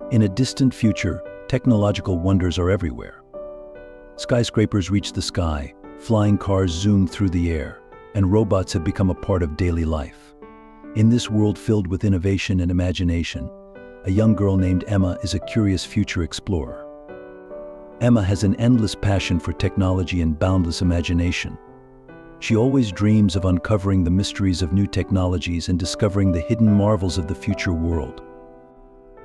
In a distant future, technological wonders are everywhere. Skyscrapers reach the sky, flying cars zoom through the air, and robots have become a part of daily life. In this world filled with innovation and imagination, a young girl named Emma is a curious future explorer. Emma has an endless passion for technology and boundless imagination. She always dreams of uncovering the mysteries of new technologies and discovering the hidden marvels of the future world.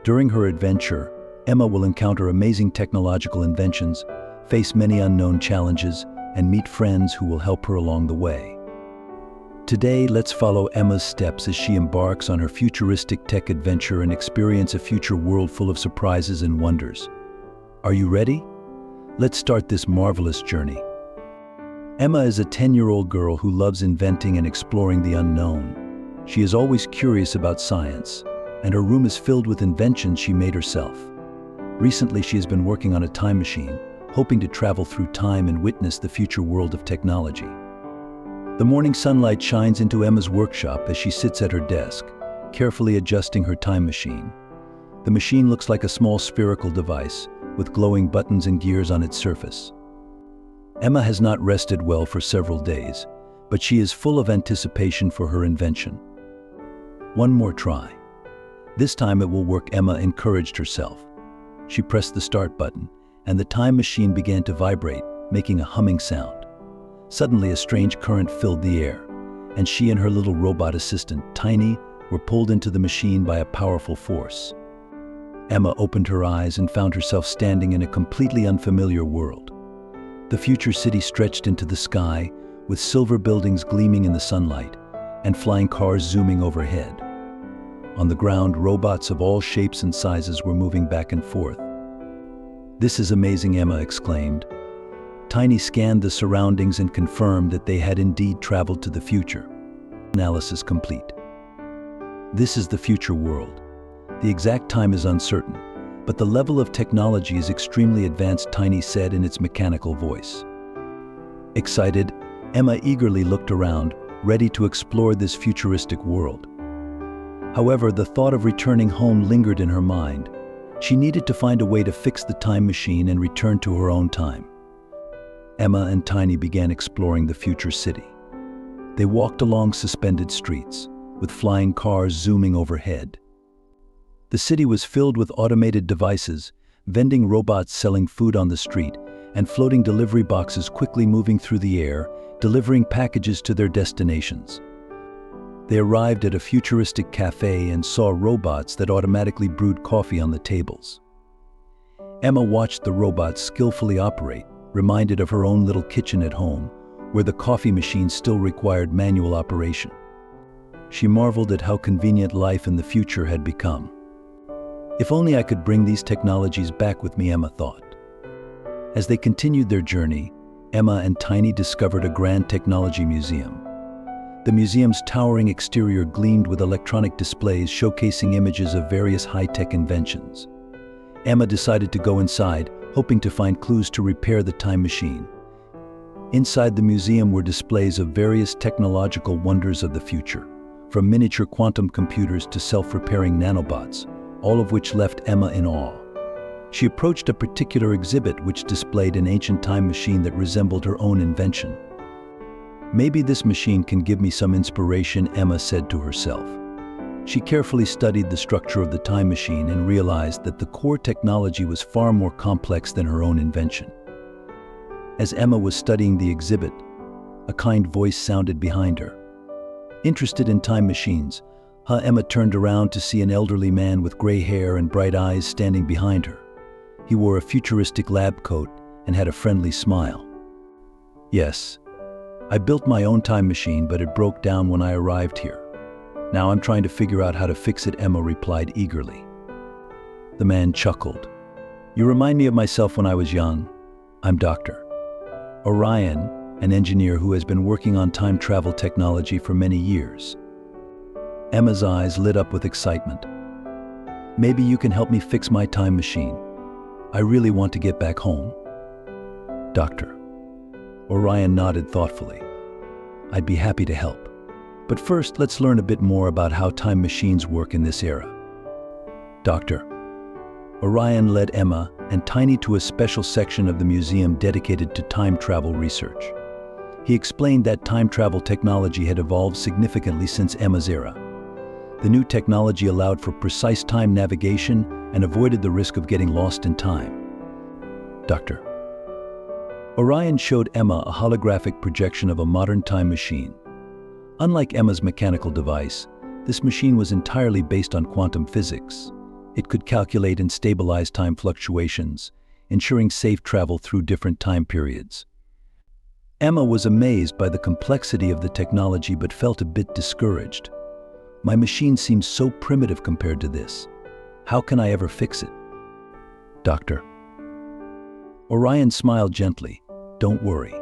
During her adventure, Emma will encounter amazing technological inventions, face many unknown challenges, and meet friends who will help her along the way. Today, let's follow Emma's steps as she embarks on her futuristic tech adventure and experience a future world full of surprises and wonders. Are you ready? Let's start this marvelous journey. Emma is a 10-year-old girl who loves inventing and exploring the unknown. She is always curious about science, and her room is filled with inventions she made herself. Recently, she has been working on a time machine, hoping to travel through time and witness the future world of technology. The morning sunlight shines into Emma's workshop as she sits at her desk, carefully adjusting her time machine. The machine looks like a small spherical device, with glowing buttons and gears on its surface. Emma has not rested well for several days, but she is full of anticipation for her invention. One more try. This time it will work, Emma encouraged herself. She pressed the start button, and the time machine began to vibrate, making a humming sound. Suddenly, a strange current filled the air, and she and her little robot assistant, Tiny, were pulled into the machine by a powerful force. Emma opened her eyes and found herself standing in a completely unfamiliar world. The future city stretched into the sky, with silver buildings gleaming in the sunlight, and flying cars zooming overhead. On the ground, robots of all shapes and sizes were moving back and forth. "This is amazing," Emma exclaimed. Tiny scanned the surroundings and confirmed that they had indeed traveled to the future. Analysis complete. This is the future world. The exact time is uncertain, but the level of technology is extremely advanced, Tiny said in its mechanical voice. Excited, Emma eagerly looked around, ready to explore this futuristic world. However, the thought of returning home lingered in her mind. She needed to find a way to fix the time machine and return to her own time. Emma and Tiny began exploring the future city. They walked along suspended streets, with flying cars zooming overhead. The city was filled with automated devices, vending robots selling food on the street, and floating delivery boxes quickly moving through the air, delivering packages to their destinations. They arrived at a futuristic cafe and saw robots that automatically brewed coffee on the tables. Emma watched the robots skillfully operate, reminded of her own little kitchen at home, where the coffee machine still required manual operation. She marveled at how convenient life in the future had become. If only I could bring these technologies back with me, Emma thought. As they continued their journey, Emma and Tiny discovered a grand technology museum. The museum's towering exterior gleamed with electronic displays showcasing images of various high-tech inventions. Emma decided to go inside, hoping to find clues to repair the time machine. Inside the museum were displays of various technological wonders of the future, from miniature quantum computers to self-repairing nanobots, all of which left Emma in awe. She approached a particular exhibit which displayed an ancient time machine that resembled her own invention. "Maybe this machine can give me some inspiration," Emma said to herself. She carefully studied the structure of the time machine and realized that the core technology was far more complex than her own invention. As Emma was studying the exhibit, a kind voice sounded behind her. Interested in time machines, Emma turned around to see an elderly man with gray hair and bright eyes standing behind her. He wore a futuristic lab coat and had a friendly smile. "Yes, I built my own time machine, but it broke down when I arrived here. Now I'm trying to figure out how to fix it," Emma replied eagerly. The man chuckled. "You remind me of myself when I was young. I'm Dr. Orion, an engineer who has been working on time travel technology for many years." Emma's eyes lit up with excitement. "Maybe you can help me fix my time machine. I really want to get back home." "Doctor." Orion nodded thoughtfully. "I'd be happy to help. But first, let's learn a bit more about how time machines work in this era." "Doctor." Orion led Emma and Tiny to a special section of the museum dedicated to time travel research. He explained that time travel technology had evolved significantly since Emma's era. The new technology allowed for precise time navigation and avoided the risk of getting lost in time. Dr. Orion showed Emma a holographic projection of a modern time machine. Unlike Emma's mechanical device, this machine was entirely based on quantum physics. It could calculate and stabilize time fluctuations, ensuring safe travel through different time periods. Emma was amazed by the complexity of the technology but felt a bit discouraged. "My machine seems so primitive compared to this. How can I ever fix it?" Doctor. Orion smiled gently. "Don't worry.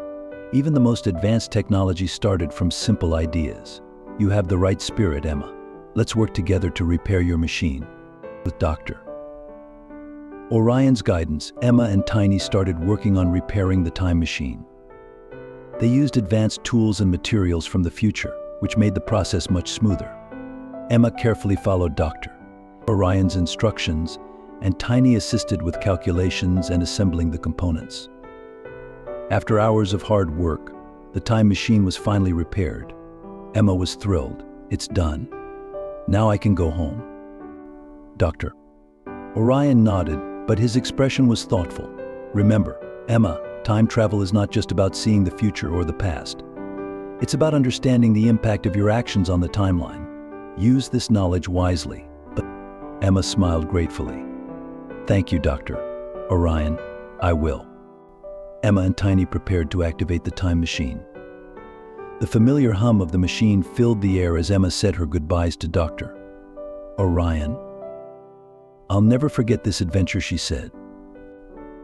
Even the most advanced technology started from simple ideas. You have the right spirit, Emma. Let's work together to repair your machine." With Dr. Orion's guidance, Emma and Tiny started working on repairing the time machine. They used advanced tools and materials from the future, which made the process much smoother. Emma carefully followed Dr. Orion's instructions, and Tiny assisted with calculations and assembling the components. After hours of hard work, the time machine was finally repaired. Emma was thrilled. "It's done. Now I can go home." Dr. Orion nodded, but his expression was thoughtful. "Remember, Emma, time travel is not just about seeing the future or the past. It's about understanding the impact of your actions on the timeline. Use this knowledge wisely." But Emma smiled gratefully. "Thank you, Dr. Orion. I will." Emma and Tiny prepared to activate the time machine. The familiar hum of the machine filled the air as Emma said her goodbyes to Dr. Orion. "I'll never forget this adventure," she said.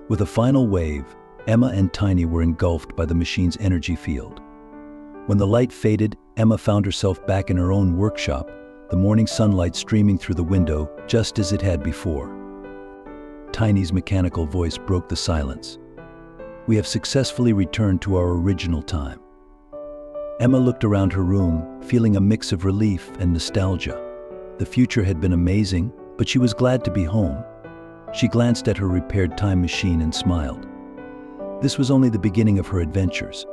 With a final wave, Emma and Tiny were engulfed by the machine's energy field. When the light faded, Emma found herself back in her own workshop, the morning sunlight streaming through the window just as it had before. Tiny's mechanical voice broke the silence. "We have successfully returned to our original time." Emma looked around her room, feeling a mix of relief and nostalgia. The future had been amazing, but she was glad to be home. She glanced at her repaired time machine and smiled. This was only the beginning of her adventures.